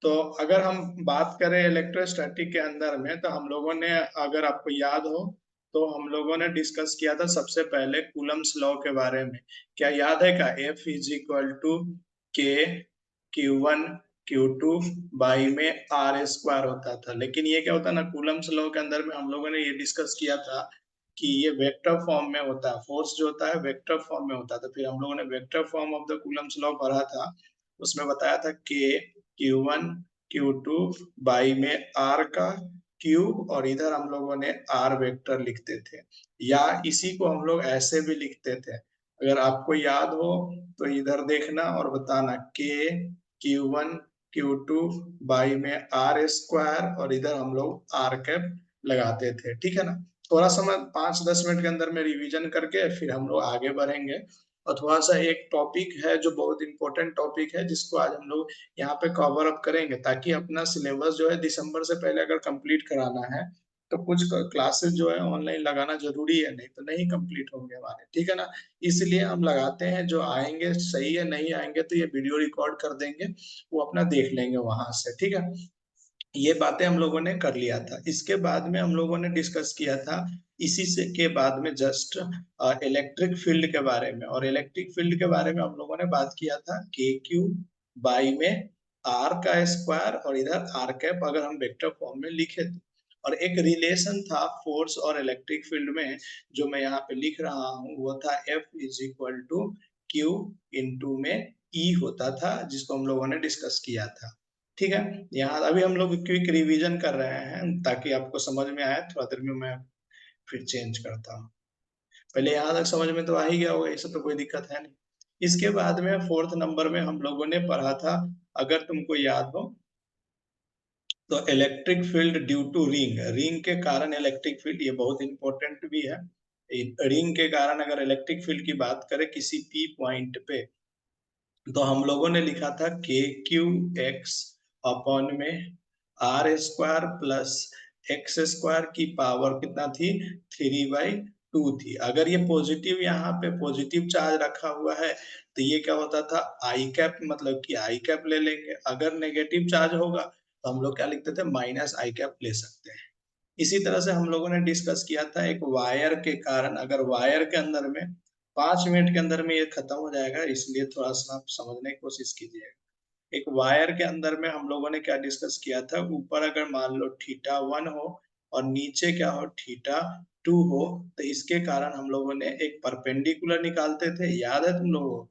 तो अगर हम बात करें इलेक्ट्रोस्टैटिक के अंदर में, तो हम लोगों ने, अगर आपको याद हो, तो हम लोगों ने डिस्कस किया था सबसे पहले कूलम्स लॉ के बारे में। क्या याद है? का F इज इक्वल टू के Q1 Q2 बाई में आर स्क्वायर होता था। लेकिन ये क्या होता है ना, कूलम्स लॉ के अंदर में हम लोगों ने ये डिस्कस किया था कि ये वेक्टर फॉर्म में होता है, फोर्स जो होता है वेक्टर फॉर्म में होता था। फिर हम लोगों ने vector form of the Coulomb's law पढ़ा था, उसमें बताया था के Q1 Q2 बाई में आर का क्यूब, और इधर हम लोगों ने आर वेक्टर लिखते थे, या इसी को हम लोग ऐसे भी लिखते थे। अगर आपको याद हो तो इधर देखना और बताना, के Q1 Q2 बाई में आर स्क्वायर, और इधर हम लोग आर कैप लगाते थे। ठीक है ना? थोड़ा सा मैं 5-10 मिनट के अंदर में रिवीजन करके फिर हम लोग आगे बढ़ेंगे। और थोड़ा सा एक टॉपिक है जो बहुत इंपॉर्टेंट टॉपिक है, जिसको आज हम लोग यहाँ पे कवर अप करेंगे, ताकि अपना सिलेबस जो है दिसंबर से पहले अगर कंप्लीट कराना है, तो कुछ क्लासेस जो है ऑनलाइन लगाना जरूरी है, नहीं तो नहीं कंप्लीट होंगे हमारे। ठीक है ना? इसलिए हम लगाते हैं, जो आएंगे सही है, नहीं आएंगे तो ये वीडियो रिकॉर्ड कर देंगे, वो अपना देख लेंगे वहां से। ठीक है? ये बातें हम लोगों ने कर लिया था। इसके बाद में हम लोगों ने डिस्कस किया था, इसी से के बाद में जस्ट इलेक्ट्रिक फील्ड के बारे में। और इलेक्ट्रिक फील्ड के बारे में हम लोगों ने बात किया था के क्यू बाई में आर का स्क्वायर, और इधर आर कैप अगर हम वेक्टर फॉर्म में लिखे तो। और एक रिलेशन था फोर्स और इलेक्ट्रिक फील्ड में, जो मैं यहाँ पे लिख रहा हूँ, वो था F is equal to Q into में ई होता था, जिसको हम लोगों ने डिस्कस किया था। ठीक है? यहाँ अभी हम लोग क्विक रिवीजन कर रहे हैं, ताकि आपको समझ में आए। थोड़ा देर में मैं फिर चेंज करता हूँ। पहले यहाँ तक समझ में तो आ ही गया होगा, इससे तो कोई दिक्कत है नहीं। इसके बाद में फोर्थ नंबर में हम लोगों ने पढ़ा था, अगर तुमको याद हो, तो electric field due to ring, ring के कारण इलेक्ट्रिक फील्ड, ये बहुत इंपॉर्टेंट भी है। रिंग के कारण अगर इलेक्ट्रिक फील्ड की बात करें किसी पी पॉइंट पे, तो हम लोगों ने लिखा था के क्यू एक्स अपॉन में R square plus X square की पावर कितना थी, 3/2 थी। अगर ये पॉजिटिव, यहाँ पे पॉजिटिव चार्ज रखा हुआ है, तो ये क्या होता था, आई कैप, मतलब कि आई कैप ले लेंगे। अगर नेगेटिव चार्ज होगा तो हम लोग क्या लिखते थे, माइनस आई कैप ले सकते हैं। इसी तरह से हम लोगों ने डिस्कस किया था, एक वायर के कारण, अगर वायर के अंदर में 5 मिनट के अंदर में ये खत्म हो जाएगा, इसलिए थोड़ा सा आप समझने की कोशिश कीजिएगा। एक वायर के अंदर में हम लोगों ने क्या डिस्कस किया था, ऊपर अगर मान लो θ1 हो और नीचे क्या हो, θ2 हो, तो इसके कारण हम लोगों ने एक परपेंडिकुलर निकालते थे। याद है तुम लोगों को?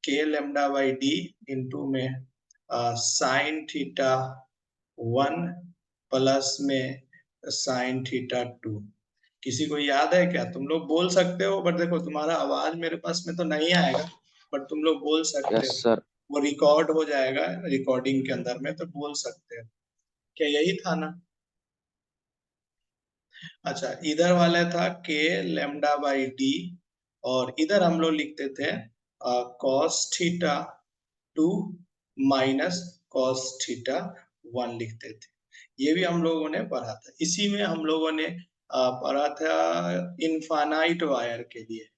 के लेमडा बाई डी इंटू में sin θ1 प्लस में sin θ2। किसी को याद है क्या? तुम लोग बोल सकते हो, बट देखो तुम्हारा आवाज मेरे पास में तो नहीं आएगा, बट तुम लोग बोल सकते यस हो। सर। वो रिकॉर्ड हो जाएगा, रिकॉर्डिंग के अंदर में, तो बोल सकते हो। क्या यही था ना? अच्छा, इधर वाला था के लेमडा बाई डी, और इधर हम लोग लिखते थे कॉस θ2 माइनस कॉस θ1 लिखते थे। ये भी हम लोगों ने पढ़ा था। इसी में हम लोगों ने पढ़ा था इनफानाइट वायर के लिए।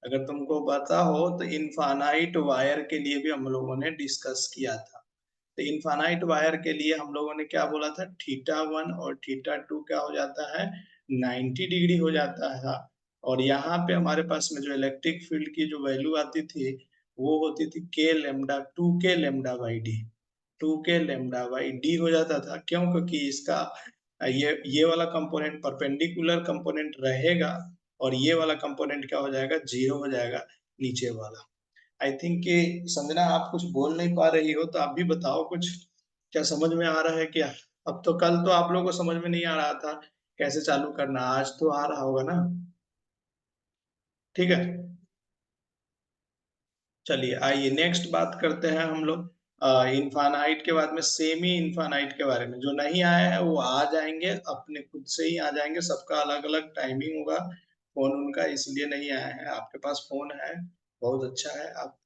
अगर तुमको पता हो तो इनफानाइट वायर के लिए भी हम लोगों ने डिस्कस किया था। तो इनफानाइट वायर के लिए हम लोगों ने क्या बोला था, θ1 और θ2 क्या हो जाता है, 90 डिग्री हो जाता है। और यहाँ पे हमारे पास में जो इलेक्ट्रिक फील्ड की जो वैल्यू आती थी, वो होती थी के लेमडा 2 के लेमडा बाई डी हो जाता था। क्यों? क्योंकि इसका ये वाला कंपोनेंट परपेंडिकुलर कंपोनेंट रहेगा, और ये वाला कंपोनेंट क्या हो जाएगा, जीरो हो जाएगा, नीचे वाला। आई थिंक कि संजना आप कुछ बोल नहीं पा रही हो, तो आप भी बताओ कुछ। क्या समझ में आ रहा है क्या? अब तो कल तो आप लोगों को समझ में नहीं आ रहा था कैसे चालू करना, आज तो आ रहा होगा ना? ठीक है, चलिए आइए नेक्स्ट बात करते हैं हम लोग इनफानाइट के बाद में सेमी इनफानाइट के बारे में। जो नहीं आया है वो आ जाएंगे, अपने खुद से ही आ जाएंगे। सबका अलग अलग टाइमिंग होगा, फोन उनका इसलिए नहीं आया है। आपके पास फोन है, बहुत अच्छा है, आप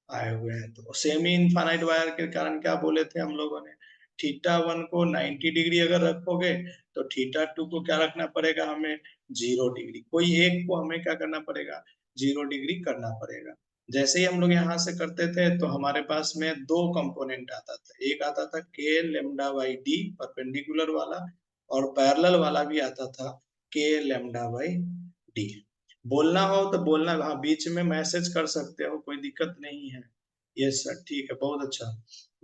आए हुए हैं। तो सेमी इनफाइनाइट वायर के कारण क्या बोले थे हम लोगों ने, θ1 को 90 डिग्री अगर रखोगे, तो θ2 को क्या रखना पड़ेगा हमें, 0 डिग्री। कोई एक को हमें क्या करना पड़ेगा, 0 डिग्री करना पड़ेगा। जैसे ही हम लोग यहाँ से करते थे तो हमारे पास में दो कंपोनेंट आता था, एक आता था के लेमडा बाई डी परपेंडिकुलर वाला, और पैरेलल वाला भी आता था के लेमडा बाई डी। बोलना हो तो बोलना, हाँ बीच में मैसेज कर सकते हो, कोई दिक्कत नहीं है। यस सर, ठीक है, बहुत अच्छा,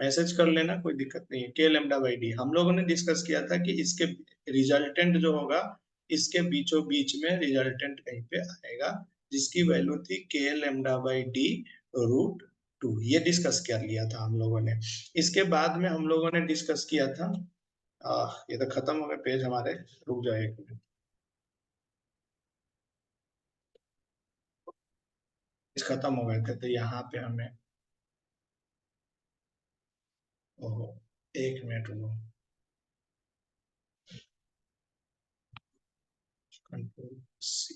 मैसेज कर लेना, कोई दिक्कत नहीं है। के लेमडा बाई डी हम लोगों ने डिस्कस किया था कि इसके रिजल्टेंट जो होगा, इसके बीचों बीच में रिजल्टेंट कहीं पे आएगा, जिसकी वैल्यू थी के lambda by D root two. ये डिस्कस कर लिया था हम लोगों ने। इसके बाद में हम लोगों ने डिस्कस किया था, ये तो खत्म हो गए पेज हमारे, रुक जाए एक मिनट, इस खत्म हो गए थे तो यहाँ पे हमें, ओहो, एक मिनट रुको, कंट्रोल सी,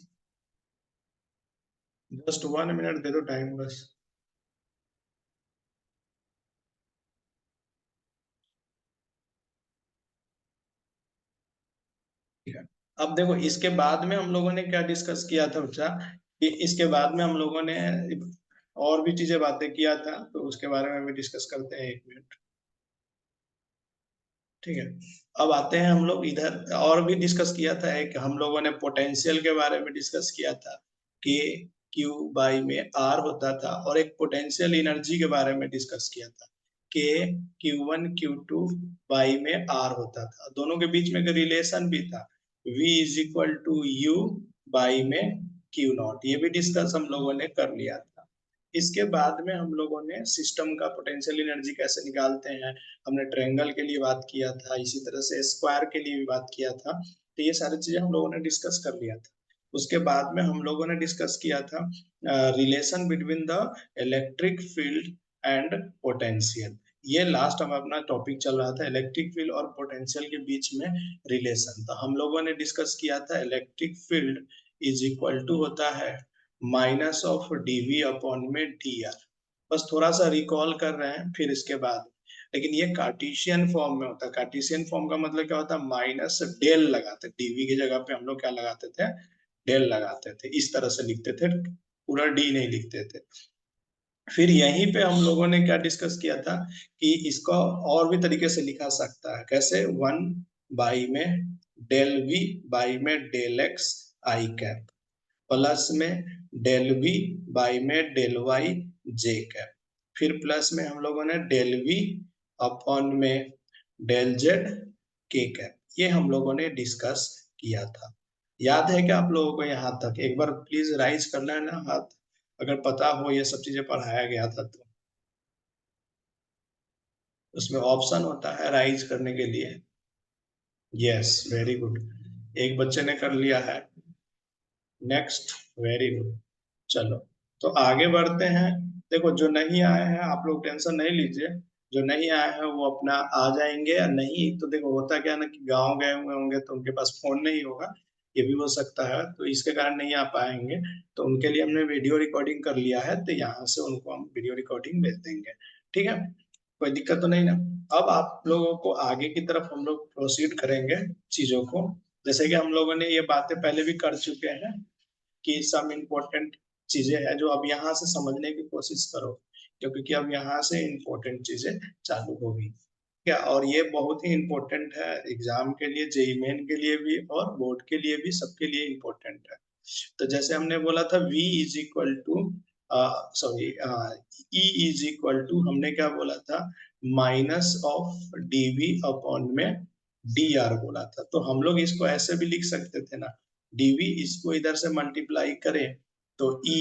जस्ट 1 मिनट दे दो टाइम बस। ठीक है, अब देखो इसके बाद में हम लोगों ने क्या डिस्कस किया था बच्चा, कि इसके बाद में हम लोगों ने और भी चीजें बातें किया था, तो उसके बारे में भी डिस्कस करते हैं, एक मिनट। ठीक है, अब आते हैं हम लोग इधर, और भी डिस्कस किया था, एक हम लोगों ने पोटेंशियल के बारे में डिस्कस किया था कि क्यू बाई में आर होता था, और एक पोटेंशियल एनर्जी के बारे में डिस्कस किया था कि Q1 Q2 बाई में आर होता था, दोनों के बीच में एक रिलेशन भी था, V is equal to U by में क्यू नॉट, ये भी डिस्कस हम लोगों ने कर लिया था। इसके बाद में हम लोगों ने सिस्टम का पोटेंशियल एनर्जी कैसे निकालते हैं, हमने ट्रायंगल के लिए बात किया था, इसी तरह से स्क्वायर के लिए भी बात किया था, तो ये सारी चीजें हम लोगों ने डिस्कस कर लिया था। उसके बाद में हम लोगों ने डिस्कस किया था relation between the electric field and potential. ये लास्ट हम अपना टॉपिक चल रहा था, इलेक्ट्रिक फील्ड और पोटेंशियल के बीच में रिलेशन, तो हम लोगों ने डिस्कस किया था electric field is equal to होता है माइनस ऑफ डीवी अपॉन में डी आर। बस थोड़ा सा रिकॉल कर रहे हैं, फिर इसके बाद, लेकिन ये कार्टेशियन फॉर्म में होता है। कार्टेशियन फॉर्म का मतलब क्या होता है, माइनस डेल लगाते, डीवी की जगह पे हम लोग क्या लगाते थे, डेल लगाते थे, इस तरह से लिखते थे, पूरा डी नहीं लिखते थे। फिर यहीं पे हम लोगों ने क्या डिस्कस किया था कि इसको और भी तरीके से लिखा सकता है, कैसे, 1 बाई में डेल वी बाई में डेल एक्स आई कैप, प्लस में डेल वी बाई में डेल वाई जे कैप, फिर प्लस में हम लोगों ने डेल वी अपॉन में डेल जेड के कैप, ये हम लोगों ने डिस्कस किया था। याद है क्या आप लोगों को यहाँ तक, एक बार प्लीज राइज करना है ना हाथ, अगर पता हो ये सब चीजें पढ़ाया गया था तो। उसमें ऑप्शन होता है राइज करने के लिए। यस, वेरी गुड, एक बच्चे ने कर लिया है, नेक्स्ट, वेरी गुड। चलो, तो आगे बढ़ते हैं। देखो जो नहीं आए हैं आप लोग टेंशन नहीं लीजिए, जो नहीं आए हैं वो अपना आ जाएंगे, या नहीं तो देखो होता क्या है ना, कि गाँव गए हुए होंगे तो उनके पास फोन नहीं होगा, ये भी हो सकता है, तो इसके कारण नहीं आ पाएंगे, तो उनके लिए हमने वीडियो रिकॉर्डिंग कर लिया है, तो यहाँ से उनको हम वीडियो रिकॉर्डिंग भेज देंगे। ठीक है, कोई दिक्कत तो नहीं ना। अब आप लोगों को आगे की तरफ हम लोग प्रोसीड करेंगे चीजों को, जैसे कि हम लोगों ने ये बातें पहले भी कर चुके हैं, कि सम इम्पोर्टेंट चीजें हैं जो अब यहाँ से समझने की कोशिश करो, क्योंकि अब यहाँ से इम्पोर्टेंट चीजें चालू होगी क्या, और ये बहुत ही इम्पोर्टेंट है एग्जाम के लिए, जेई मेन के लिए भी और बोर्ड के लिए भी, सबके लिए इम्पोर्टेंट है। तो जैसे हमने बोला था V is equal to, sorry, E is equal to, हमने क्या बोला था, माइनस ऑफ dV अपॉन में dr बोला था, तो हम लोग इसको ऐसे भी लिख सकते थे ना, dV इसको इधर से मल्टीप्लाई करें तो E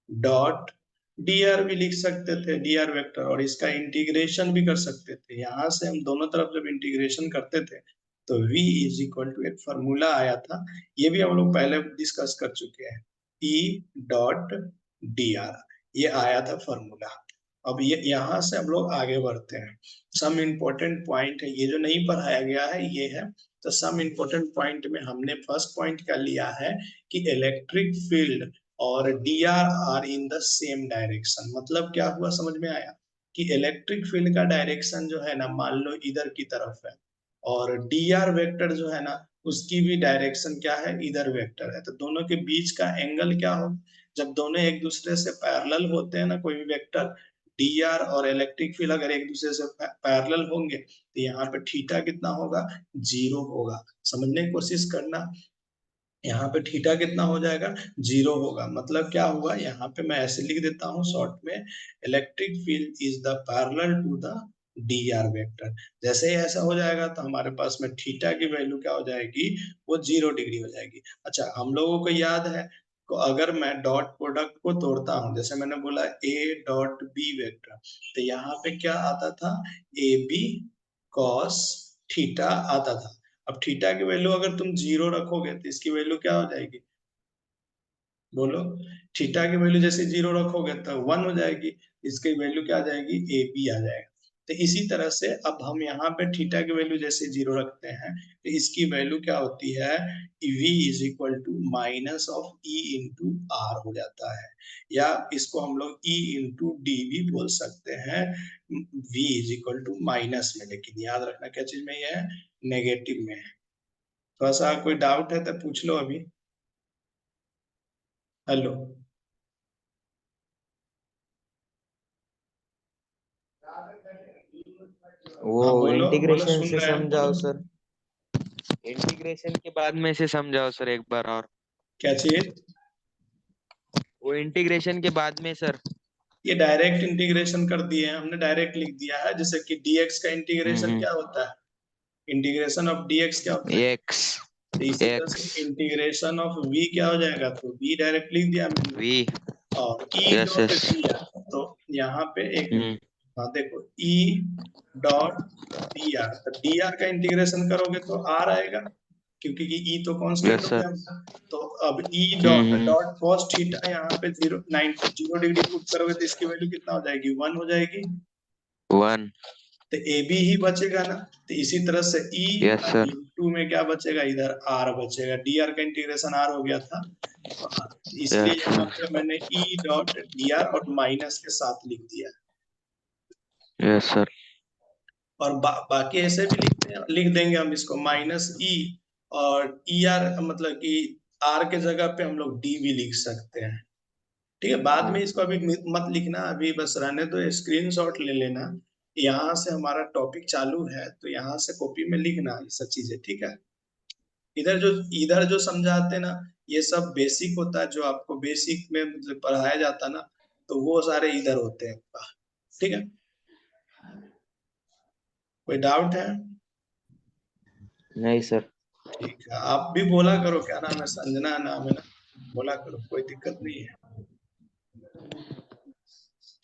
डॉट dr भी लिख सकते थे, dr वेक्टर, और इसका इंटीग्रेशन भी कर सकते थे, यहाँ से हम दोनों तरफ जब इंटीग्रेशन करते थे तो v इज इक्वल टू, एक फॉर्मूला आया था, ये भी हम लोग पहले डिस्कस कर चुके हैं, E डॉट dr, ये आया था फॉर्मूला। अब ये यहाँ से हम लोग आगे बढ़ते हैं, सम इम्पोर्टेंट पॉइंट है, ये जो नहीं पढ़ाया गया है ये है, तो सम इम्पोर्टेंट पॉइंट में हमने फर्स्ट पॉइंट क्या लिया है कि इलेक्ट्रिक फील्ड और dr are in the same direction, मतलब क्या हुआ समझ में आया, कि इलेक्ट्रिक फील्ड का डायरेक्शन जो है ना, मान लो इधर की तरफ है, और dr वेक्टर जो है ना, उसकी भी डायरेक्शन क्या है, इधर वेक्टर है, तो दोनों के बीच का एंगल क्या हो, जब दोनों एक दूसरे से पैरेलल होते हैं ना, कोई भी वेक्टर dr और इलेक्ट्रिक फील्ड अगर एक दूसरे से पैरेलल होंगे तो यहाँ पे थीटा कितना होगा, 0 होगा। समझने की कोशिश करना, यहाँ पे थीटा कितना हो जाएगा, 0 होगा। मतलब क्या हुआ, यहाँ पे मैं ऐसे लिख देता हूँ शॉर्ट में, electric field is the parallel to the D R vector. जैसे ही ऐसा हो जाएगा तो हमारे पास में थीटा की वैल्यू क्या हो जाएगी, वो 0 डिग्री हो जाएगी। अच्छा, हम लोगों को याद है, तो अगर मैं डॉट प्रोडक्ट को तोड़ता हूँ, जैसे मैंने बोला ए डॉट बी वेक्टर, तो यहाँ पे क्या आता था, ए बी कॉस थीटा आता था। अब थीटा की वैल्यू अगर तुम 0 रखोगे तो इसकी वैल्यू क्या हो जाएगी, बोलो। थीटा की वैल्यू जैसे 0 रखोगे तो 1 हो जाएगी, इसकी वैल्यू क्या आ जाएगी, ए बी आ जाएगा। तो इसी तरह से अब हम यहाँ पे थीटा की वैल्यू जैसे 0 रखते हैं तो इसकी वैल्यू क्या होती है, v is equal to minus of E into R हो जाता है, या इसको हम लोग ई इंटू डी भी बोल सकते हैं, v is equal to minus में, लेकिन याद रखना क्या चीज में ये है, नेगेटिव में है। थोड़ा सा कोई डाउट है तो पूछ लो अभी। हेलो। वो हाँ बोलो बोलो, इंटीग्रेशन सुन से रहे हैं, बोलो। समझाओ सर। इंटीग्रेशन के बाद में से समझाओ सर एक बार और। क्या चीज, वो इंटीग्रेशन के बाद में सर। ये डायरेक्ट इंटीग्रेशन कर दिए हैं हमने, डायरेक्ट लिख दिया है। जैसे कि dx का इंटीग्रेशन हम्म। क्या होता है, इंटीग्रेशन ऑफ dx क्या होता है, एक्स। तो इसी तरह एक्स। से इंटीग्रेशन ऑफ v क्या हो जाएगा, तो v डायरेक्ट लिख दिया मैंने। वी। और e yes dot yes. dr, तो यहाँ पे एक मिनट, हम्म। हाँ देखो, e डॉट dr, तो dr का इंटीग्रेशन करोगे तो r आएगा, क्योंकि ई तो कांस्टेंट यस हो सर। गया। तो अब ई डॉट हम्म। डॉट कॉस थीटा यहाँ पे 0 डिग्री पुट करोगे तो इसकी वैल्यू कितना हो जाएगी, 1 हो जाएगी। वन। तो ए बी ही बचेगा ना, तो इसी तरह से ई यस सर। टू में क्या बचेगा, इधर आर बचेगा, डी आर का इंटीग्रेशन आर हो गया था, तो R, इसलिए यस यहाँ सर। पे मैंने ई डॉट डी आर और माइनस के साथ लिख दिया। Yes sir. और बाकी ऐसे भी लिख देंगे हम इसको, माइनस ई और ई आर, मतलब कि आर के जगह पे हम लोग डी भी लिख सकते हैं। ठीक है, बाद में इसको अभी मत लिखना, अभी बस रहने दो, स्क्रीनशॉट ले लेना। यहाँ से हमारा टॉपिक चालू है तो यहाँ से कॉपी में लिखना ये सब चीजें, ठीक है। इधर जो समझाते हैं ना, ये सब बेसिक होता है, जो आपको बेसिक में मतलब पढ़ाया जाता है ना, तो वो सारे इधर होते हैं। ठीक है, कोई डाउट है, नहीं सर। ठीक है। आप भी बोला करो, क्या नाम है, संजना नाम है ना, बोला करो, कोई दिक्कत नहीं है।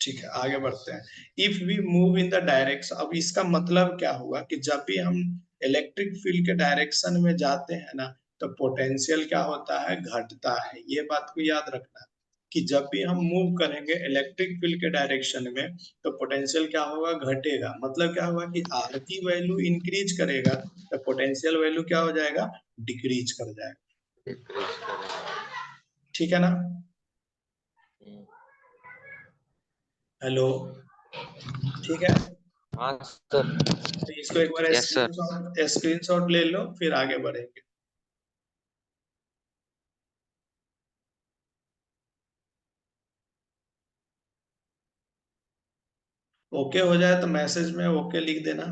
ठीक है, आगे बढ़ते हैं। If we move in the direction, अब इसका मतलब क्या हुआ कि जब भी हम इलेक्ट्रिक फील्ड के डायरेक्शन में जाते हैं ना, तो पोटेंशियल क्या होता है, घटता है। ये बात को याद रखना कि जब भी हम मूव करेंगे इलेक्ट्रिक फील्ड के डायरेक्शन में तो पोटेंशियल क्या होगा, घटेगा। मतलब क्या होगा कि आर की वैल्यू इंक्रीज करेगा तो पोटेंशियल वैल्यू क्या हो जाएगा, डिक्रीज कर जाएगा। ठीक है ना। हेलो, ठीक है। हाँ सर। तो इसको एक बार यस सर। स्क्रीनशॉट ले लो, फिर आगे बढ़ेंगे। ओके हो जाए तो मैसेज में ओके लिख देना।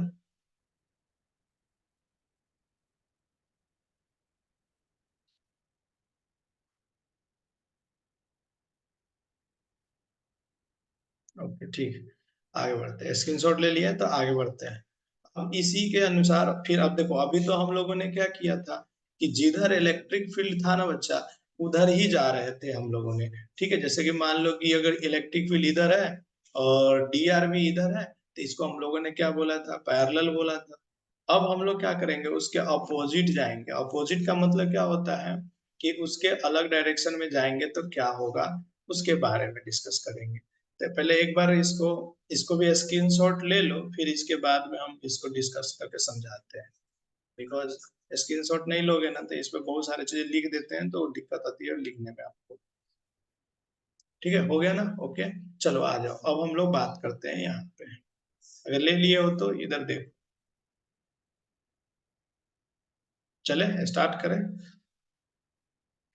ओके, ठीक है, आगे बढ़ते हैं। स्क्रीनशॉट ले लिया तो आगे बढ़ते हैं। अब इसी के अनुसार फिर अब देखो, अभी तो हम लोगों ने क्या किया था कि जिधर इलेक्ट्रिक फील्ड था ना बच्चा, उधर ही जा रहे थे हम लोगों ने। ठीक है, जैसे कि मान लो कि अगर इलेक्ट्रिक फील्ड इधर है और डी आर भी इधर है, तो इसको हम लोगों ने क्या बोला था, पैरेलल बोला था। अब हम लोग क्या करेंगे, उसके अपोजिट जाएंगे। अपोजिट का मतलब क्या होता है कि उसके अलग डायरेक्शन में जाएंगे तो क्या होगा, उसके बारे में डिस्कस करेंगे। तो पहले एक बार इसको इसको भी स्क्रीनशॉट ले लो, फिर इसके बाद में हम इसको डिस्कस करके समझाते हैं। बिकॉज स्क्रीनशॉट नहीं लोगे ना तो इसमें बहुत सारी चीजें लिख देते हैं तो दिक्कत आती है लिखने में आपको। ठीक है, हो गया ना, ओके। चलो आ जाओ, अब हम लोग बात करते हैं यहाँ पे। अगर ले लिए हो तो इधर देखो, चले स्टार्ट करें।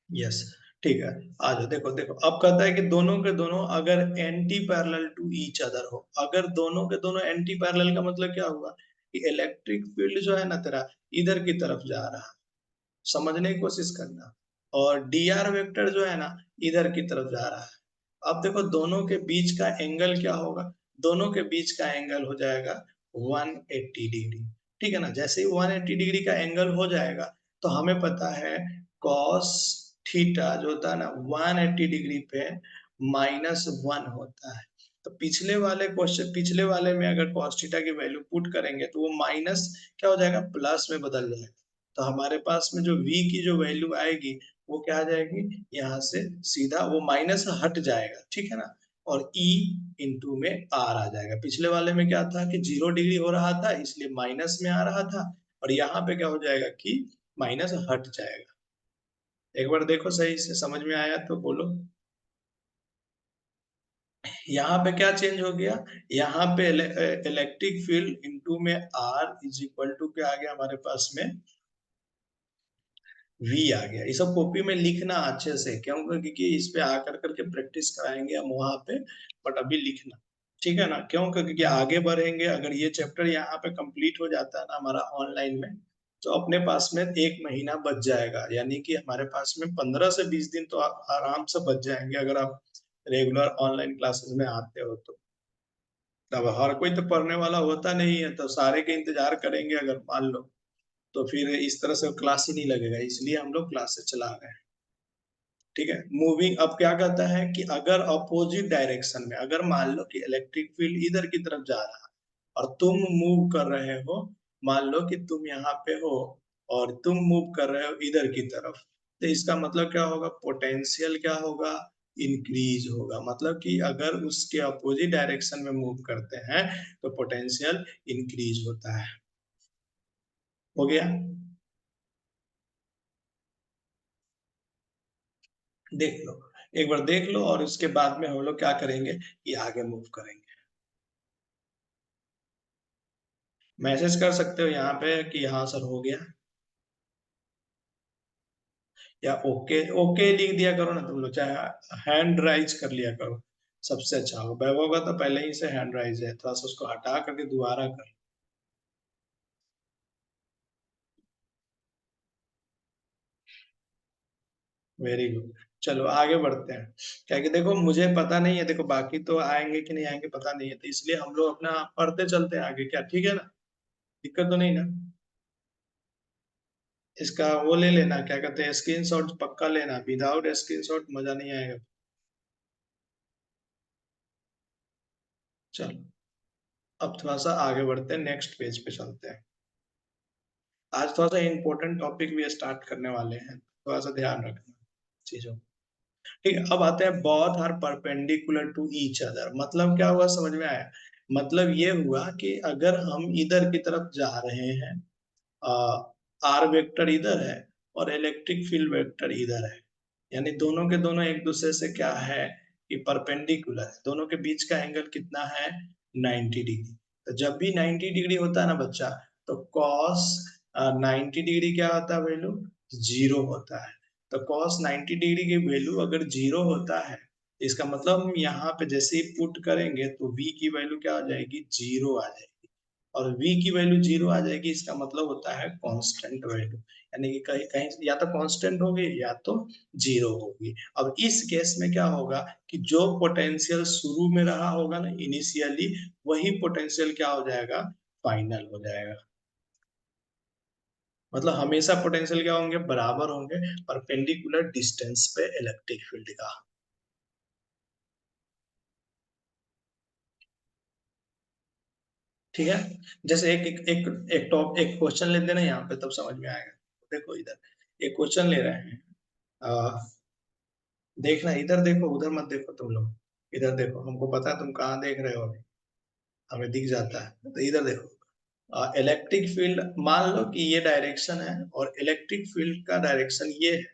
यस, ठीक है, आ जाओ, देखो देखो अब कहता है कि दोनों के दोनों अगर anti parallel to each other हो। अगर दोनों के दोनों एंटी पैरेलल का मतलब क्या हुआ कि इलेक्ट्रिक फील्ड जो है ना तेरा इधर की तरफ जा रहा है, समझने की कोशिश करना, और dr वेक्टर जो है ना इधर की तरफ जा रहा है। अब देखो दोनों के बीच का एंगल क्या होगा, दोनों के बीच का एंगल हो जाएगा 180 डिग्री। ठीक है ना, जैसे ही 180 डिग्री का एंगल हो जाएगा तो हमें पता है cos थीटा जो होता है ना 180 डिग्री पे -1 होता है। तो पिछले वाले क्वेश्चन, पिछले वाले में अगर cos थीटा की वैल्यू पुट करेंगे तो वो माइनस क्या हो जाएगा, प्लस में बदल जाएगा। तो हमारे पास में जो v की जो वैल्यू आएगी वो क्या आ जाएगी, यहाँ से सीधा वो माइनस हट जाएगा, ठीक है ना, और e इंटू में r आ जाएगा। पिछले वाले में क्या था कि 0 डिग्री हो रहा था इसलिए माइनस में आ रहा था, और यहाँ पे क्या हो जाएगा कि माइनस हट जाएगा। एक बार देखो सही से, समझ में आया तो बोलो। यहाँ पे क्या चेंज हो गया, यहाँ पे इलेक्ट्रिक फील्ड इनटू में आर इज इक्वल टू क्या आ गया हमारे पास में, वी आ गया। ये सब कॉपी में लिखना अच्छे से, क्यों, क्योंकि इस पे आकर करके प्रैक्टिस कराएंगे हम वहां पे, बट अभी लिखना, ठीक है ना, क्यों, क्योंकि आगे बढ़ेंगे। अगर ये चैप्टर यहाँ पे कंप्लीट हो जाता है ना हमारा ऑनलाइन में, तो अपने पास में 1 महीना बच जाएगा, यानी कि हमारे पास में 15 से 20 दिन तो आराम से बच जाएंगे अगर आप रेगुलर ऑनलाइन क्लासेस में आते हो तो। अब हर कोई तो पढ़ने वाला होता नहीं है, तो सारे के इंतजार करेंगे अगर मान लो, तो फिर इस तरह से क्लास ही नहीं लगेगा, इसलिए हम लोग क्लासेस चला रहे हैं। ठीक है, मूविंग अब क्या कहता है कि अगर अपोजिट डायरेक्शन में, अगर मान लो कि इलेक्ट्रिक फील्ड इधर की तरफ जा रहा है और तुम मूव कर रहे हो, मान लो कि तुम यहाँ पे हो और तुम मूव कर रहे हो इधर की तरफ, तो इसका मतलब क्या होगा, पोटेंशियल क्या होगा, इंक्रीज होगा। मतलब कि अगर उसके अपोजिट डायरेक्शन में मूव करते हैं तो पोटेंशियल इंक्रीज होता है। हो गया, देख लो, एक बार देख लो, और उसके बाद में हम लोग क्या करेंगे कि आगे मूव करेंगे। मैसेज कर सकते हो यहाँ पे कि हाँ सर हो गया, या ओके ओके लिख दिया करो ना तुम लोग, चाहे हैंड राइज कर लिया करो, सबसे अच्छा होगा। वैभव का तो पहले ही से हैंड राइज है, थोड़ा सा उसको हटा करके दोबारा कर। वेरी गुड, चलो आगे बढ़ते हैं। क्या कि देखो मुझे पता नहीं है, देखो बाकी तो आएंगे कि नहीं आएंगे पता नहीं है, तो इसलिए हम लोग अपना पढ़ते चलते हैं आगे, क्या ठीक है ना, दिक्कत तो नहीं ना। इसका वो ले लेना, क्या कहते हैं, स्क्रीनशॉट पक्का लेना, विदाउट स्क्रीनशॉट मजा नहीं आएगा। चलो अब थोड़ा सा आगे बढ़ते हैं, नेक्स्ट पेज पे चलते हैं। आज थोड़ा सा इम्पोर्टेंट टॉपिक भी स्टार्ट करने वाले हैं, थोड़ा सा ध्यान रखना चीजों। ठीक है, अब आते हैं both are perpendicular to each other. मतलब क्या हुआ, समझ में आया, मतलब ये हुआ कि अगर हम इधर की तरफ जा रहे हैं, आर वेक्टर इधर है और इलेक्ट्रिक फील्ड वेक्टर इधर है, यानी दोनों के दोनों एक दूसरे से क्या है कि परपेंडिकुलर है, दोनों के बीच का एंगल कितना है, 90 डिग्री। तो जब भी 90 डिग्री होता है ना बच्चा, तो कॉस 90 डिग्री क्या होता है, वैल्यू जीरो होता है। तो कॉस 90 डिग्री की वैल्यू अगर जीरो होता है, इसका मतलब हम यहाँ पे जैसे ही पुट करेंगे तो v की वैल्यू क्या आ जाएगी, जीरो आ जाएगी। और v की वैल्यू जीरो आ जाएगी, इसका मतलब होता है कांस्टेंट वैल्यू, यानी कि कहीं कहीं या तो कांस्टेंट होगी या तो जीरो होगी। अब इस केस में क्या होगा कि जो पोटेंशियल शुरू में रहा होगा ना इनिशियली, वही पोटेंशियल क्या हो जाएगा, फाइनल हो जाएगा। मतलब हमेशा पोटेंशियल क्या होंगे, बराबर होंगे परपेंडिकुलर डिस्टेंस पे इलेक्ट्रिक फील्ड का। ठीक है, जैसे एक क्वेश्चन लेते ना यहाँ पे, तब समझ में आएगा। देखो इधर एक क्वेश्चन ले रहे हैं, आ, देखना इधर देखो, उधर मत देखो तुम लोग, इधर देखो, हमको पता है तुम कहाँ देख रहे हो अभी, हमें दिख जाता है, तो इधर देखो। इलेक्ट्रिक फील्ड, मान लो कि ये डायरेक्शन है और इलेक्ट्रिक फील्ड का डायरेक्शन ये है,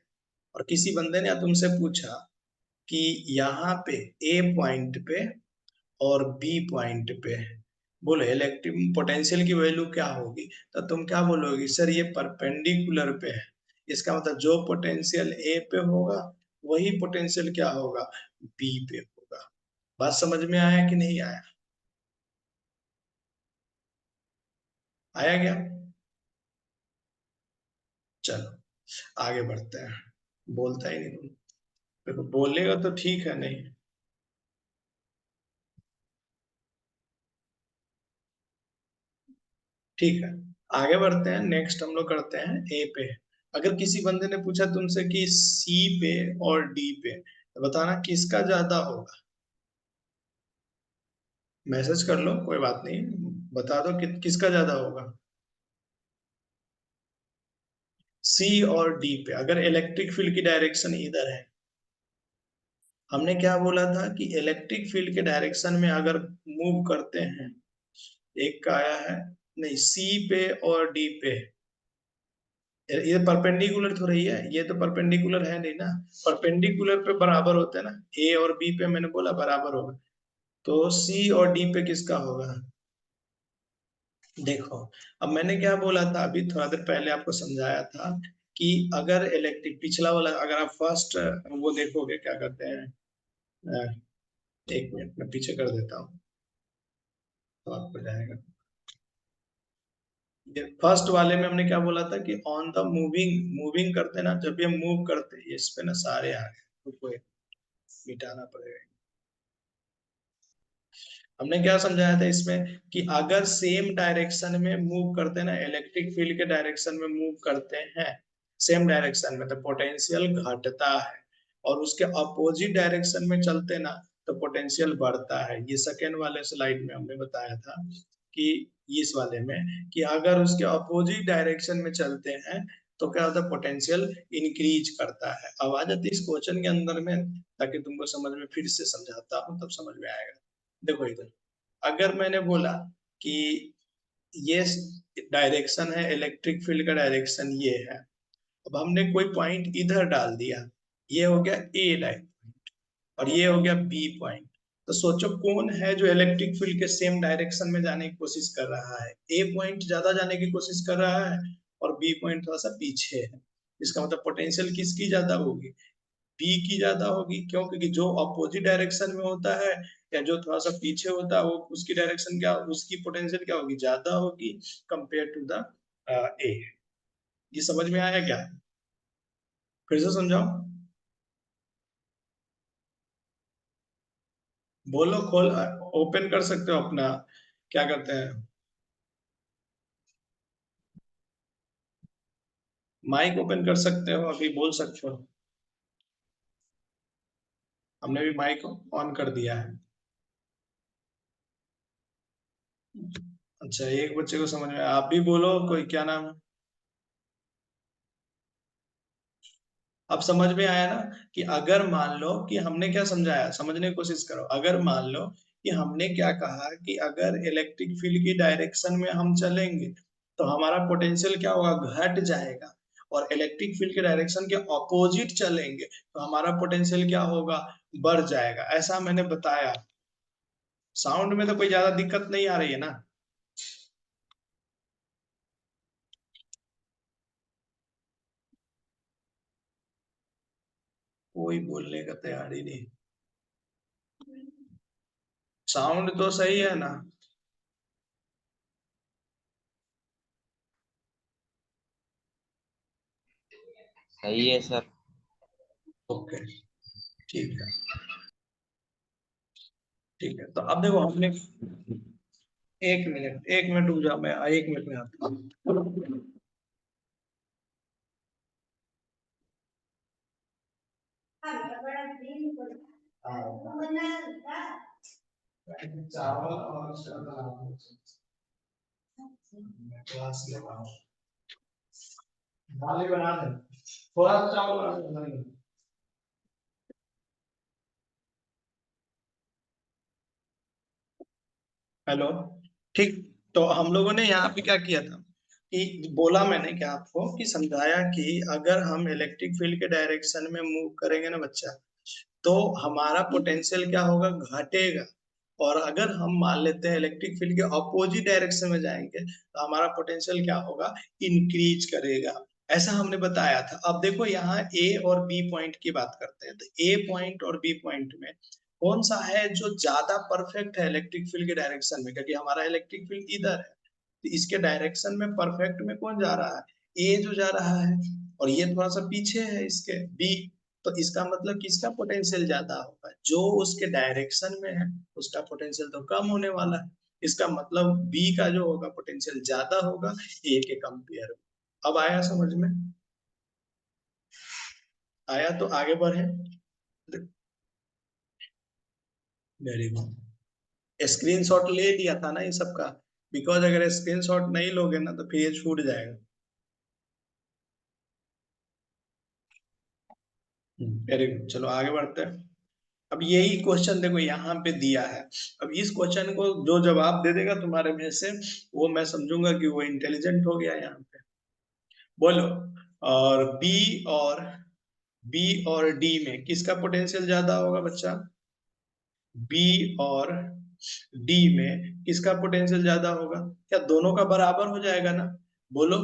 और किसी बंदे ने तुमसे पूछा कि यहाँ पे ए पॉइंट पे और बी पॉइंट पे, बोलो इलेक्ट्रिक पोटेंशियल की वैल्यू क्या होगी, तो तुम क्या बोलोगे, सर ये परपेंडिकुलर पे है, इसका मतलब जो पोटेंशियल ए पे होगा वही पोटेंशियल क्या होगा, बी पे होगा। बात समझ में आया कि नहीं आया? आया क्या? चलो आगे बढ़ते हैं। बोलता ही नहीं, देखो बोलेगा तो ठीक है, नहीं ठीक है। आगे बढ़ते हैं, नेक्स्ट हम लोग करते हैं ए पे। अगर किसी बंदे ने पूछा तुमसे कि सी पे और डी पे, तो बताना किसका ज्यादा होगा। मैसेज कर लो, कोई बात नहीं, बता दो कि किसका ज्यादा होगा। सी और डी पे अगर इलेक्ट्रिक फील्ड की डायरेक्शन इधर है, हमने क्या बोला था कि इलेक्ट्रिक फील्ड के डायरेक्शन में अगर मूव करते हैं, एक का आया है, नहीं सी पे और डी पे, ये परपेंडिकुलर तो रही है, ये तो परपेंडिकुलर है नहीं ना, परपेंडिकुलर पे बराबर होते हैं ना, ए और बी पे मैंने बोला बराबर होगा, तो सी और डी पे किसका होगा। देखो, अब मैंने क्या बोला था, अभी थोड़ा देर पहले आपको समझाया था कि अगर इलेक्ट्रिक पिछला वाला, अगर आप फर्स्ट वो देखोगे क्या कहते हैं, अ, एक मिनट में पीछे कर देता हूँ तो आपको जाएगा। ये फर्स्ट वाले में हमने क्या बोला था कि ऑन द मूविंग, मूविंग करते ना, जब ये मूव करते हैं इस पे ना सारे आ गए, तो कोई मिटाना पड़ेगा। हमने क्या समझाया था इसमें कि अगर सेम डायरेक्शन में मूव करते हैं ना, इलेक्ट्रिक फील्ड के डायरेक्शन में मूव करते हैं सेम डायरेक्शन में, तो पोटेंशियल घटता है, और उसके अपोजिट डायरेक्शन में चलते ना तो पोटेंशियल बढ़ता है। ये सेकेंड वाले स्लाइड में हमने बताया था कि इस वाले में कि अगर उसके अपोजिट डायरेक्शन में चलते हैं तो क्या होता है, पोटेंशियल इंक्रीज करता है। अब आ जाती है इस क्वेश्चन के अंदर में, ताकि तुमको समझ में, फिर से समझाता हूँ तब समझ में आएगा। देखो इधर, अगर मैंने बोला कि ये डायरेक्शन है, इलेक्ट्रिक फील्ड का डायरेक्शन ये है, अब हमने कोई पॉइंट इधर डाल दिया, ये हो गया ए लाइन और ये हो गया बी पॉइंट, तो सोचो कौन है जो इलेक्ट्रिक फील्ड के सेम डायरेक्शन में जाने की कोशिश कर रहा है। ए पॉइंट ज्यादा जाने की कोशिश कर रहा है और बी पॉइंट थोड़ा सा पीछे है। इसका मतलब पोटेंशियल किसकी ज्यादा होगी, बी की ज्यादा होगी। क्यों? क्योंकि जो अपोजिट डायरेक्शन में होता है या जो थोड़ा सा पीछे होता है, वो उसकी डायरेक्शन क्या, उसकी पोटेंशियल क्या होगी, ज्यादा होगी कंपेयर टू द ए। ये समझ में आया क्या? फिर से समझाओ, बोलो, खोल, ओपन कर सकते हो अपना, क्या करते हैं, माइक ओपन कर सकते हो, अभी बोल सकते हो। हमने भी माइक ऑन कर दिया है। अच्छा, एक बच्चे को समझ में आया। आप भी बोलो, कोई क्या नाम है। अब समझ में आया ना कि अगर मान लो कि हमने क्या समझाया, समझने की कोशिश करो। अगर मान लो कि हमने क्या कहा कि अगर इलेक्ट्रिक फील्ड की डायरेक्शन में हम चलेंगे तो हमारा पोटेंशियल क्या होगा, घट जाएगा, और इलेक्ट्रिक फील्ड के डायरेक्शन के ऑपोजिट चलेंगे तो हमारा पोटेंशियल क्या होगा, बढ़ जाएगा। ऐसा मैंने बताया। साउंड में तो कोई ज्यादा दिक्कत नहीं आ रही है ना? कोई बोलने का तैयार ही नहीं। साउंड तो सही है ना? सही है सर। ओके, ठीक है। ठीक है, तो अब देखो हमने, एक मिनट, एक मिनट रुक जाओ, मैं एक मिनट में आता हूँ। चावल और क्लास ले रहा हूँ, दाल ही बना दे, थोड़ा सा चावल बना दे। हेलो, ठीक। तो हम लोगों ने यहाँ पे क्या किया था कि बोला मैंने क्या आपको कि समझाया कि अगर हम इलेक्ट्रिक फील्ड के डायरेक्शन में मूव करेंगे ना बच्चा, तो हमारा पोटेंशियल क्या होगा, घटेगा। और अगर हम मान लेते हैं इलेक्ट्रिक फील्ड के अपोजिट डायरेक्शन में जाएंगे तो हमारा पोटेंशियल क्या होगा, इंक्रीज करेगा। ऐसा हमने बताया था। अब देखो यहाँ ए और बी पॉइंट की बात करते हैं, तो ए पॉइंट और बी पॉइंट में कौन सा है जो ज्यादा परफेक्ट है इलेक्ट्रिक फील्ड के डायरेक्शन में, क्योंकि हमारा इलेक्ट्रिक फील्ड इधर है, तो इसके डायरेक्शन में परफेक्ट में कौन जा रहा है, ए जो जा रहा है, और ये थोड़ा सा पीछे है इसके बी, तो इसका मतलब किसका पोटेंशियल ज्यादा होगा, जो उसके डायरेक्शन में है उसका पोटेंशियल तो कम होने वाला है, इसका मतलब बी का जो होगा पोटेंशियल ज्यादा होगा ए के कंपेयर में। अब आया समझ में, आया तो आगे बढ़े। Very good. स्क्रीनशॉट ले लिया था ना ये सबका, बिकॉज अगर स्क्रीनशॉट नहीं लोगे ना तो फिर ये छूट जाएगा। वेरी गुड, चलो आगे बढ़ते हैं। अब यही क्वेश्चन देखो यहाँ पे दिया है। अब इस क्वेश्चन को जो जवाब दे देगा तुम्हारे में से, वो मैं समझूंगा कि वो इंटेलिजेंट हो गया यहाँ पे। बोलो। और बी और डी में किसका पोटेंशियल ज्यादा होगा बच्चा, बी और डी में किसका पोटेंशियल ज्यादा होगा, क्या दोनों का बराबर हो जाएगा ना, बोलो।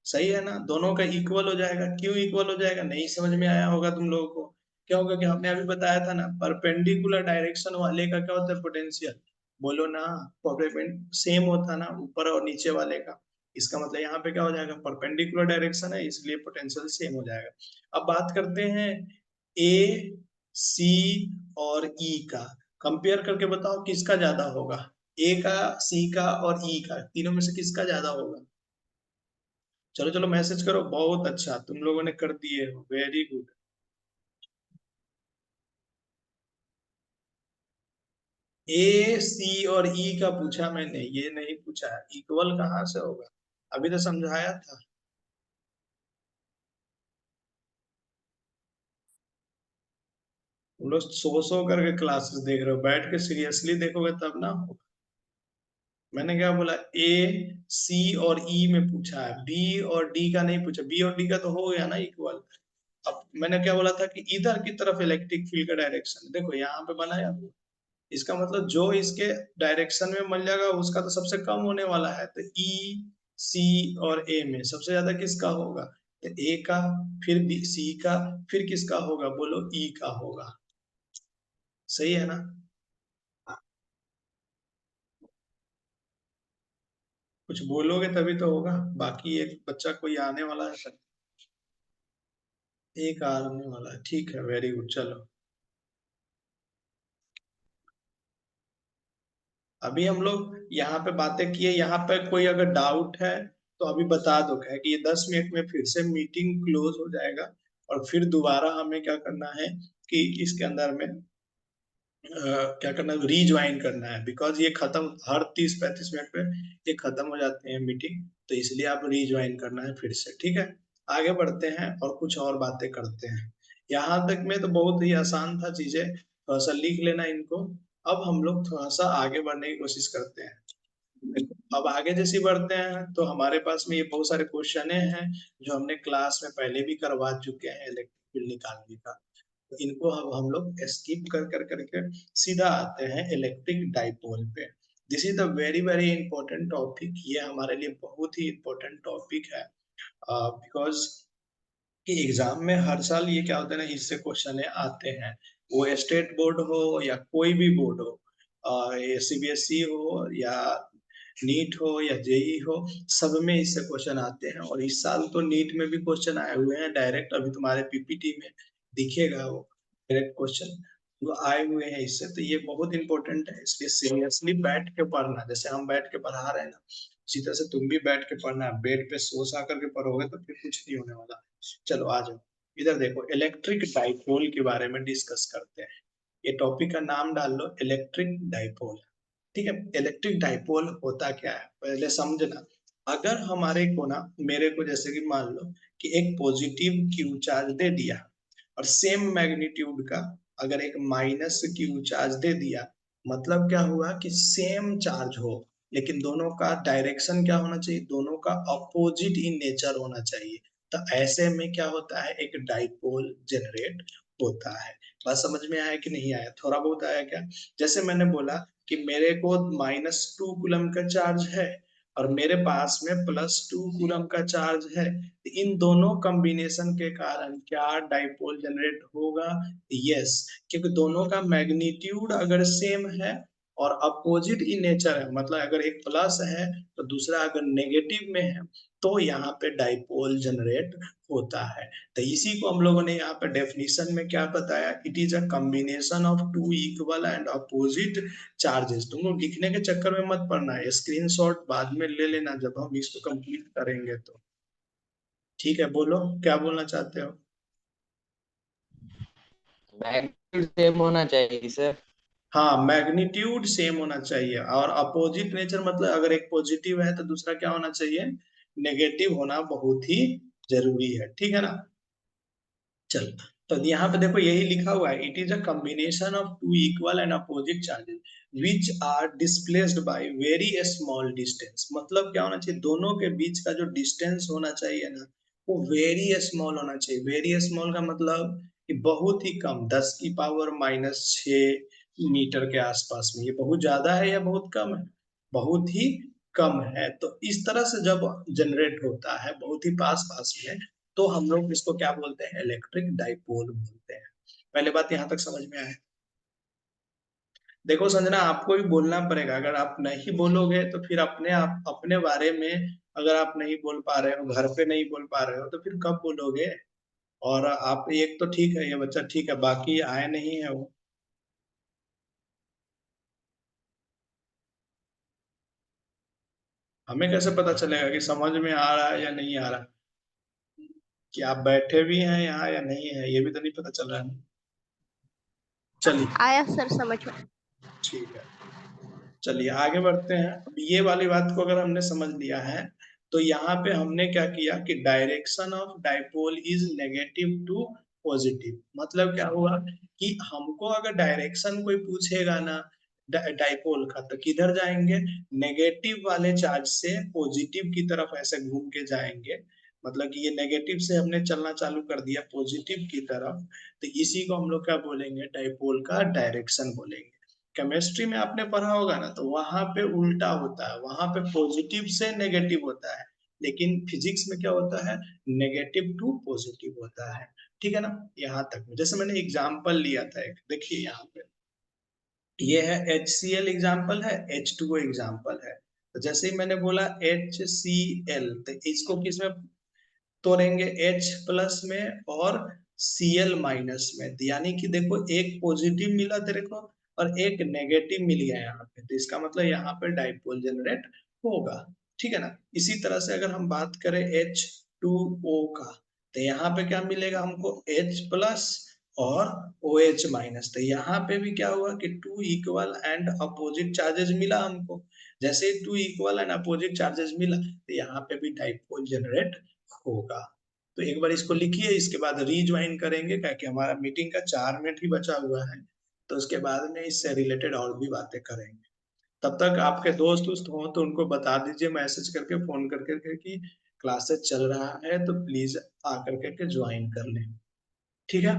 सही है ना, दोनों का इक्वल हो जाएगा। क्यों इक्वल हो जाएगा, नहीं समझ में आया होगा तुम लोगों को। क्यों, क्योंकि हमने अभी बताया था ना, परपेंडिकुलर डायरेक्शन वाले का क्या होता है पोटेंशियल, बोलो ना, सेम होता है ना ऊपर और नीचे वाले का। इसका मतलब यहाँ पे क्या हो जाएगा, परपेंडिकुलर डायरेक्शन है इसलिए पोटेंशियल सेम हो जाएगा। अब बात करते हैं ए, सी और ई का, कंपेयर करके बताओ किसका ज्यादा होगा, ए का, सी का और ई का, तीनों में से किसका ज्यादा होगा। चलो चलो मैसेज करो, बहुत अच्छा तुम लोगों ने कर दिए हो, वेरी गुड। ए, सी और ई का पूछा मैंने, ये नहीं पूछा इक्वल कहाँ से होगा, अभी तो समझाया था। तुम लोग सो सो करके क्लासेस देख रहे हो, बैठ के सीरियसली देखोगे तब ना होगा। मैंने क्या बोला, ए, सी और ई में पूछा है, बी और डी का नहीं पूछा, बी और डी का तो हो गया ना इक्वल। अब मैंने क्या बोला था कि इधर की तरफ इलेक्ट्रिक फील्ड का डायरेक्शन देखो यहाँ पे बनाया, इसका मतलब जो इसके डायरेक्शन में मिल जाएगा उसका तो सबसे कम होने वाला है, तो ई, सी और ए में सबसे ज्यादा किसका होगा, तो ए का, फिर बी, सी का, फिर किसका होगा, बोलो ई का होगा। सही है ना। कुछ बोलोगे तभी तो होगा, बाकी एक बच्चा कोई आने वाला है सर, एक आने वाला है, ठीक है, वेरी गुड, चलो। अभी हम लोग यहाँ पे बातें किए, यहाँ पे कोई अगर डाउट है तो अभी बता दो, क्या है कि ये 10 मिनट में फिर से मीटिंग क्लोज हो जाएगा, और फिर दोबारा हमें क्या करना है कि इसके अंदर में क्या करना है, रीज्वाइन करना है, बिकॉज ये खत्म हर 30-35 मिनट पे ये खत्म हो जाते हैं मीटिंग, तो इसलिए आप रीज्वाइन करना है फिर से, ठीक है। आगे बढ़ते हैं और कुछ और बातें करते हैं। यहाँ तक में तो बहुत ही आसान था चीजें, थोड़ा सा लिख लेना इनको। अब हम लोग थोड़ा सा आगे बढ़ने की कोशिश करते हैं। देखो, अब आगे जैसे बढ़ते हैं तो हमारे पास में ये बहुत सारे क्वेश्चन हैं जो हमने क्लास में पहले भी करवा चुके हैं इलेक्ट्रिक फील्ड निकालने का, तो इनको अब हम लोग स्किप कर कर करके सीधा आते हैं इलेक्ट्रिक डाइपोल पे। This is the very very important topic, ये हमारे लिए बहुत ही इंपॉर्टेंट टॉपिक है, बिकॉज कि एग्जाम में हर साल ये क्या होता है ना, इससे क्वेश्चन आते हैं, वो स्टेट बोर्ड हो या कोई भी बोर्ड हो, ये सीबीएसई हो या नीट हो या जेई हो, सब में इससे क्वेश्चन आते हैं। और इस साल तो नीट में भी क्वेश्चन आए हुए हैं डायरेक्ट, अभी तुम्हारे पीपीटी में दिखेगा वो डायरेक्ट क्वेश्चन वो आए हुए हैं इससे, तो ये बहुत इंपॉर्टेंट है, इसलिए सीरियसली बैठ के पढ़ना, जैसे हम बैठ के पढ़ा रहे हैं ना, उसी तरह से तुम भी बैठ के पढ़ना, बेड पे सो सा करके पढ़ोगे तो फिर कुछ नहीं होने वाला। चलो आ जाओ, इधर देखो, इलेक्ट्रिक डाइपोल के बारे में डिस्कस करते हैं। ये टॉपिक का नाम डाल लो, इलेक्ट्रिक डाइपोल। ठीक है, इलेक्ट्रिक डाइपोल होता क्या है पहले समझना। अगर हमारे को ना, मेरे को जैसे कि मान लो कि एक पॉजिटिव क्यू चार्ज दे दिया, और सेम मैग्नीट्यूड का अगर एक माइनस क्यू चार्ज दे दिया, मतलब क्या हुआ कि सेम चार्ज हो, लेकिन दोनों का डायरेक्शन क्या होना चाहिए, दोनों का अपोजिट इन नेचर होना चाहिए, तो ऐसे में क्या होता है, एक डाइपोल जनरेट होता है। बात समझ में आया कि नहीं आया, थोड़ा बहुत आया क्या। जैसे मैंने बोला कि मेरे को -2 कूलम का चार्ज है, और मेरे पास में +2 कूलम का चार्ज है। इन दोनों कॉम्बिनेशन के कारण क्या डाइपोल जनरेट होगा? यस, क्योंकि दोनों का मैग्नीट्यूड अगर सेम है और अपोजिट इन नेचर है, मतलब अगर एक प्लस है तो दूसरा अगर नेगेटिव में है, तो यहाँ पे डाइपोल जनरेट होता है। तो इसी को हम लोगों ने यहाँ पे डेफिनेशन में क्या बताया? It is a combination of two equal and opposite charges. तुम लोग लिखने के चक्कर में मत पड़ना है, स्क्रीनशॉट बाद में ले लेना जब हम इसको कंप्लीट करेंगे तो। ठीक है, बोलो क्या बोलना चाहते हो? मैग्नीट्यूड सेम होना चाहिए सर। हाँ, मैग्नीट्यूड सेम होना चाहिए, और अपोजिट नेचर मतलब अगर एक पॉजिटिव है तो दूसरा क्या होना चाहिए? नेगेटिव होना बहुत ही जरूरी है, ठीक है ना? चल, तो यहाँ पे देखो यही लिखा हुआ है, it is a combination of two equal and opposite charges which are displaced by very small distance. मतलब क्या होना चाहिए? दोनों के बीच का जो डिस्टेंस होना चाहिए ना, वो वेरी स्मॉल होना चाहिए। वेरी स्मॉल का मतलब कि बहुत ही कम, 10⁻⁶ मीटर के आसपास में। ये बहुत ज्यादा है या बहुत कम है? बहुत ही कम है। तो इस तरह से जब जनरेट होता है बहुत ही पास पास में, तो हम लोग इसको क्या बोलते हैं? इलेक्ट्रिक डाइपोल बोलते हैं। पहले बात यहाँ तक समझ में आए? देखो संजना, आपको भी बोलना पड़ेगा। अगर आप नहीं बोलोगे तो फिर अपने आप अपने बारे में अगर आप नहीं बोल पा रहे हो, घर पे नहीं बोल पा रहे हो, तो फिर कब बोलोगे? और आप एक तो ठीक है, ये बच्चा ठीक है, बाकी आए नहीं है वो। हमें कैसे पता चलेगा कि समझ में आ रहा है या नहीं आ रहा? कि आप बैठे भी हैं यहाँ या नहीं है, ये भी तो नहीं पता चल रहा है। चलिए, आया सर समझ में। ठीक है, चलिए आगे बढ़ते हैं। अब ये वाली बात को अगर हमने समझ लिया है, तो यहाँ पे हमने क्या किया कि direction of dipole is negative to positive. मतलब क्या हुआ कि हमको अगर डायरेक्शन कोई पूछेगा ना डाइपोल का, तो किधर जाएंगे? नेगेटिव वाले चार्ज से पॉजिटिव की तरफ ऐसे घूम के जाएंगे। मतलब कि ये नेगेटिव से हमने चलना चालू कर दिया पॉजिटिव की तरफ, तो इसी को हम लोग क्या बोलेंगे? डाइपोल का डायरेक्शन बोलेंगे। केमिस्ट्री में आपने पढ़ा होगा ना, तो वहां पे उल्टा होता है, वहां पे पॉजिटिव से नेगेटिव होता है, लेकिन फिजिक्स में क्या होता है? नेगेटिव टू पॉजिटिव होता है। ठीक है ना? यहाँ तक में जैसे मैंने एग्जाम्पल लिया था एक, देखिए यहाँ पे ये है HCl एग्जाम्पल है, H2O एग्जाम्पल है। तो जैसे ही मैंने बोला HCl, तो इसको किसमें तोड़ेंगे? H प्लस में और Cl माइनस में। तो यानी कि देखो एक पॉजिटिव मिला तेरे को और एक नेगेटिव मिल गया यहाँ पे, तो इसका मतलब यहाँ पे डाइपोल जनरेट होगा। ठीक है ना? इसी तरह से अगर हम बात करें H2O का, तो यहाँ पे क्या मिलेगा हमको? H प्लस और OH माइनस। तो यहाँ पे भी क्या हुआ कि two equal and opposite charges मिला हमको। जैसे ही two equal and opposite charges मिला, तो यहाँ पे भी डाइपोल जनरेट होगा। तो एक बार इसको लिखिए, इसके बाद रीज्वाइन करेंगे, क्योंकि हमारा मीटिंग का 4 मिनट ही बचा हुआ है। तो उसके बाद में इससे रिलेटेड और भी बातें करेंगे। तब तक आपके दोस्त उस्त हो तो उनको बता दीजिए मैसेज करके, फोन करके कि क्लासेस चल रहा है, तो प्लीज आकर के ज्वाइन कर लें। ठीक है?